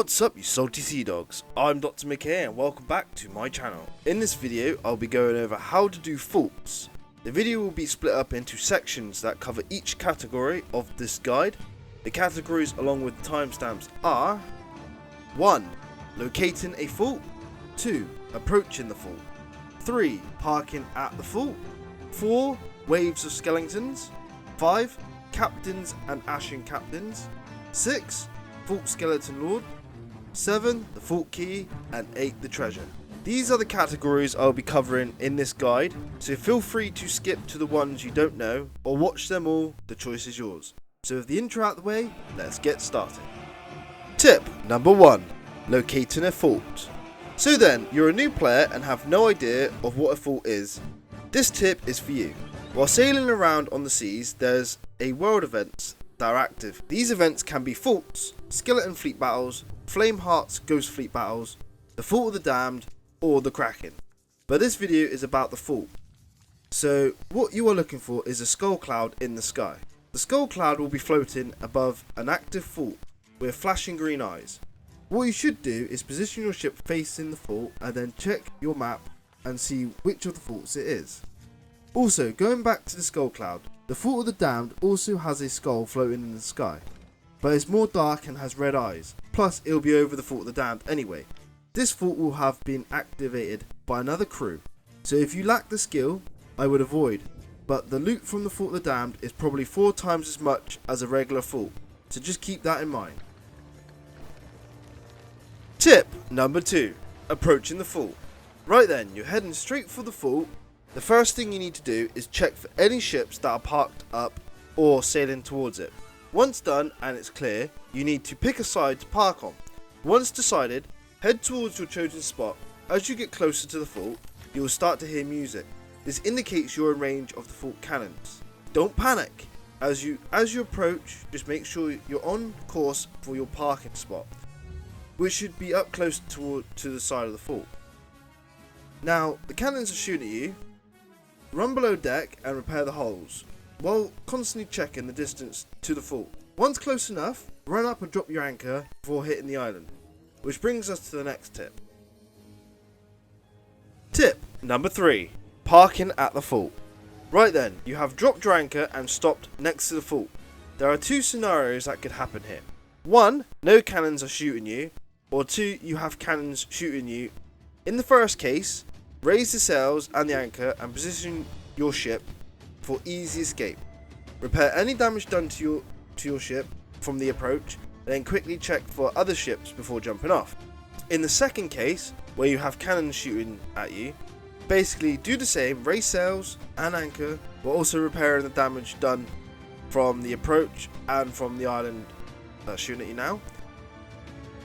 What's up you salty sea dogs, I'm Dr. McKay and welcome back to my channel. In this video I'll be going over how to do faults. The video will be split up into sections that cover each category of this guide. The categories along with timestamps are 1. Locating a fault, 2. Approaching the fault, 3. Parking at the fault, 4. Waves of skeletons, 5. Captains and ashen captains, 6. Fault skeleton lord, 7. The fault key, and 8. The treasure. These are the categories I'll be covering in this guide, so feel free to skip to the ones you don't know or watch them all, the choice is yours. So with the intro out the way, let's get started. Tip number 1. Locating a fault. So then, you're a new player and have no idea of what a fault is. This tip is for you. While sailing around on the seas, there's a world events that are active. These events can be faults, skeleton fleet battles, flame hearts ghost fleet battles, the fault of the damned, or the kraken. But this video is about the fault. So what you are looking for is a skull cloud in the sky. The skull cloud will be floating above an active fault with flashing green eyes. What you should do is position your ship facing the fault and then check your map and see which of the faults it is. Also, going back to the skull cloud, the fault of the damned also has a skull floating in the sky, but it's more dark and has red eyes, plus it'll be over the fault of the damned anyway. This fault will have been activated by another crew, so if you lack the skill, I would avoid, but the loot from the fault of the damned is probably 4 times as much as a regular fault, so just keep that in mind. Tip number 2. Approaching the fault. Right then, you're heading straight for the fault. The first thing you need to do is check for any ships that are parked up or sailing towards it. Once done and it's clear, you need to pick a side to park on. Once decided, head towards your chosen spot. As you get closer to the fault, you will start to hear music. This indicates you're in range of the fault cannons. Don't panic. As you approach, just make sure you're on course for your parking spot, which should be up close to the side of the fault. Now, the cannons are shooting at you. Run below deck and repair the holes, while constantly checking the distance to the fault. Once close enough, run up and drop your anchor before hitting the island. Which brings us to the next tip. Tip number 3. Parking at the fault. Right then, you have dropped your anchor and stopped next to the fault. There are 2 scenarios that could happen here. 1. No cannons are shooting you, or 2. You have cannons shooting you. In the first case, raise the sails and the anchor and position your ship for easy escape. Repair any damage done to your ship from the approach, then quickly check for other ships before jumping off. In the second case, where you have cannons shooting at you, basically do the same, raise sails and anchor, while also repairing the damage done from the approach and from the island that's shooting at you now.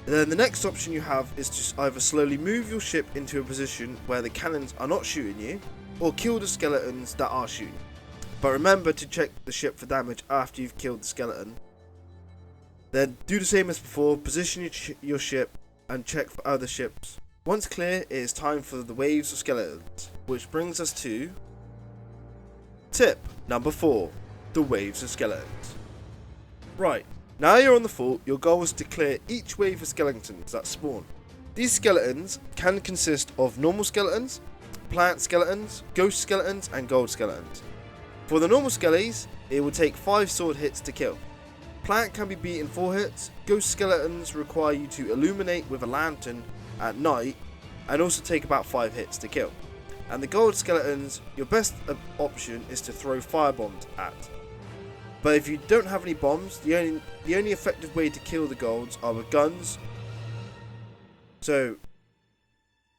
And then the next option you have is to either slowly move your ship into a position where the cannons are not shooting you, or kill the skeletons that are shooting. But remember to check the ship for damage after you've killed the skeleton. Then do the same as before, position your ship and check for other ships. Once clear, it is time for the waves of skeletons, which brings us to tip number 4. The waves of skeletons. Right. Now you're on the fault, your goal is to clear each wave of skeletons that spawn. These skeletons can consist of normal skeletons, plant skeletons, ghost skeletons, and gold skeletons. For the normal skellies, it will take 5 sword hits to kill. Plant can be beaten 4 hits, ghost skeletons require you to illuminate with a lantern at night, and also take about 5 hits to kill. And the gold skeletons, your best option is to throw firebombs at. But if you don't have any bombs, the only effective way to kill the golds are with guns. So,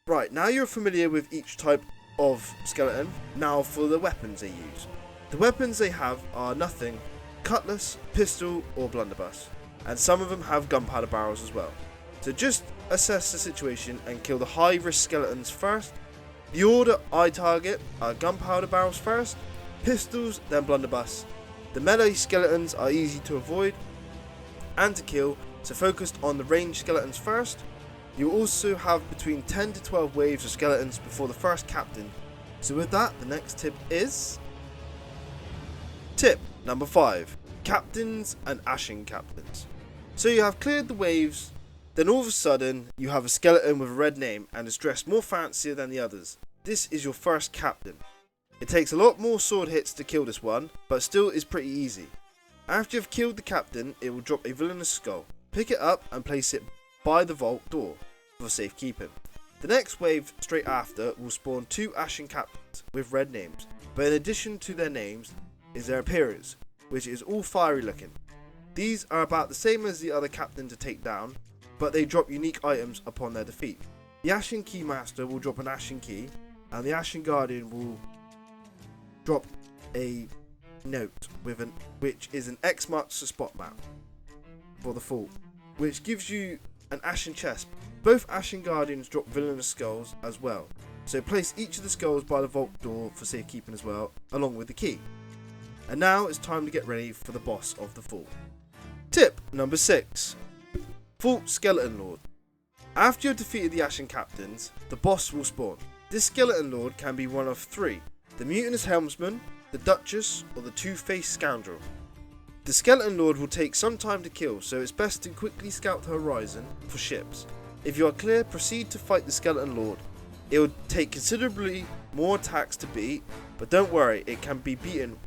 right, now you're familiar with each type of skeleton. Now for the weapons they use. The weapons they have are nothing, cutlass, pistol, or blunderbuss. And some of them have gunpowder barrels as well. So just assess the situation and kill the high risk skeletons first. The order I target are gunpowder barrels first, pistols, then blunderbuss. The melee skeletons are easy to avoid and to kill, so focused on the ranged skeletons first. You also have between 10 to 12 waves of skeletons before the first captain. So with that, the next tip is tip number 5. Captains and ashen captains. So you have cleared the waves Then all of a sudden, you have a skeleton with a red name and is dressed more fancier than the others. This is your first captain. It takes a lot more sword hits to kill this one, but still is pretty easy. After you've killed the captain, it will drop a villainous skull. Pick it up and place it by the vault door for safekeeping. The next wave straight after will spawn 2 ashen captains with red names, but in addition to their names is their appearance, which is all fiery looking. These are about the same as the other captain to take down, but they drop unique items upon their defeat. The Ashen Keymaster will drop an Ashen Key, and the Ashen Guardian will drop a note which is an X marks the spot map for the vault, which gives you an Ashen chest. Both Ashen Guardians drop villainous skulls as well, so place each of the skulls by the vault door for safekeeping as well, along with the key. And now it's time to get ready for the boss of the vault. Tip number 6. Vault Skeleton Lord. After you've defeated the Ashen Captains, the boss will spawn. This Skeleton Lord can be one of 3, the Mutinous Helmsman, the Duchess, or the Two-Faced Scoundrel. The Skeleton Lord will take some time to kill, so it's best to quickly scout the horizon for ships. If you are clear, proceed to fight the Skeleton Lord. It will take considerably more attacks to beat, but don't worry, it can be beaten.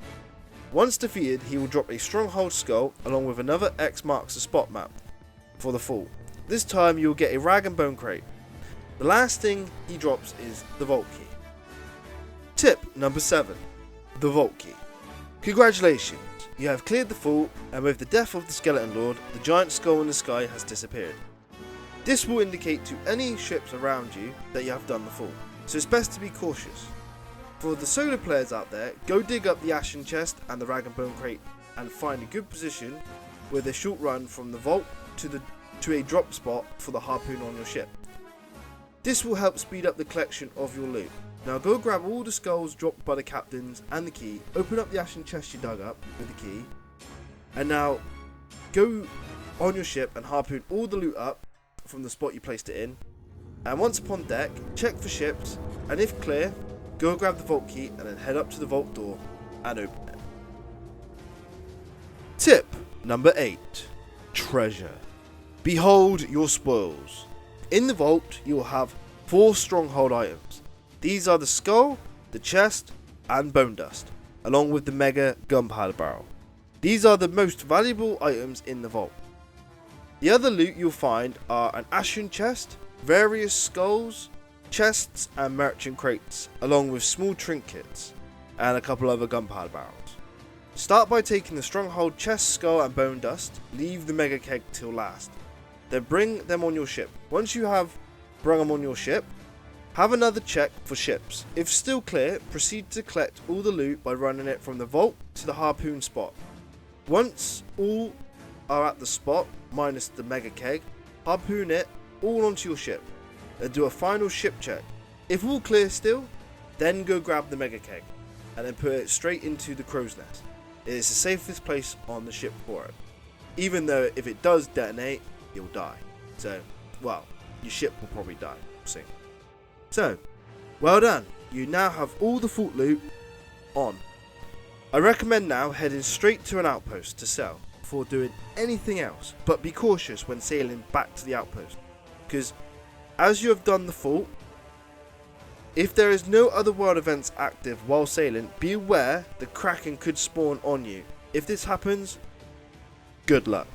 Once defeated, he will drop a Stronghold Skull along with another X marks the spot map for the vault. This time you will get a Rag and Bone Crate. The last thing he drops is the Vault Key. Tip number 7. The Vault Key. Congratulations, you have cleared the vault, and with the death of the Skeleton Lord, the giant skull in the sky has disappeared. This will indicate to any ships around you that you have done the vault, so it's best to be cautious. For the solo players out there, go dig up the Ashen Chest and the Rag and Bone Crate and find a good position with a short run from the vault to a drop spot for the harpoon on your ship. This will help speed up the collection of your loot. Now go grab all the skulls dropped by the captains and the key, open up the Ashen Chest you dug up with the key, and now go on your ship and harpoon all the loot up from the spot you placed it in. And once upon deck, check for ships, and if clear, go grab the vault key and then head up to the vault door and open it. Tip number 8. Treasure. Behold your spoils. In the vault you will have 4 stronghold items. These are the skull, the chest, and bone dust, along with the mega gunpowder barrel. These are the most valuable items in the vault. The other loot you'll find are an Ashen chest, various skulls, chests and merchant crates, along with small trinkets and a couple other gunpowder barrels. Start by taking the stronghold chest, skull and bone dust, leave the mega keg till last. Then bring them on your ship. Once you have brought them on your ship, have another check for ships. If still clear, proceed to collect all the loot by running it from the vault to the harpoon spot. Once all are at the spot, minus the mega keg, harpoon it all onto your ship. Then do a final ship check. If all clear still, then go grab the mega keg and then put it straight into the crow's nest. It is the safest place on the ship for it. Even though if it does detonate, you'll die. So, well, your ship will probably die. We'll see. So, well done. You now have all the vault loot on. I recommend now heading straight to an outpost to sell before doing anything else, but be cautious when sailing back to the outpost, because as you have done the vault, if there is no other world events active while sailing, be aware the Kraken could spawn on you. If this happens, good luck.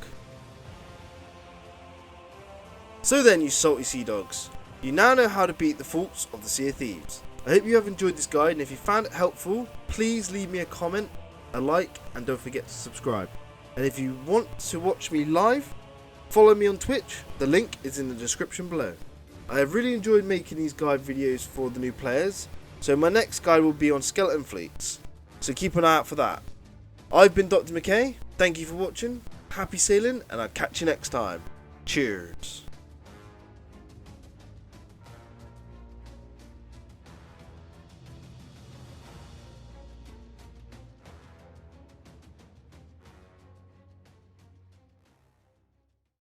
So then, you salty sea dogs, you now know how to beat the vaults of the Sea of Thieves. I hope you have enjoyed this guide, and if you found it helpful, please leave me a comment, a like, and don't forget to subscribe. And if you want to watch me live, follow me on Twitch, the link is in the description below. I have really enjoyed making these guide videos for the new players, so my next guide will be on skeleton fleets, so keep an eye out for that. I've been Dr. McKay, thank you for watching, happy sailing, and I'll catch you next time. Cheers.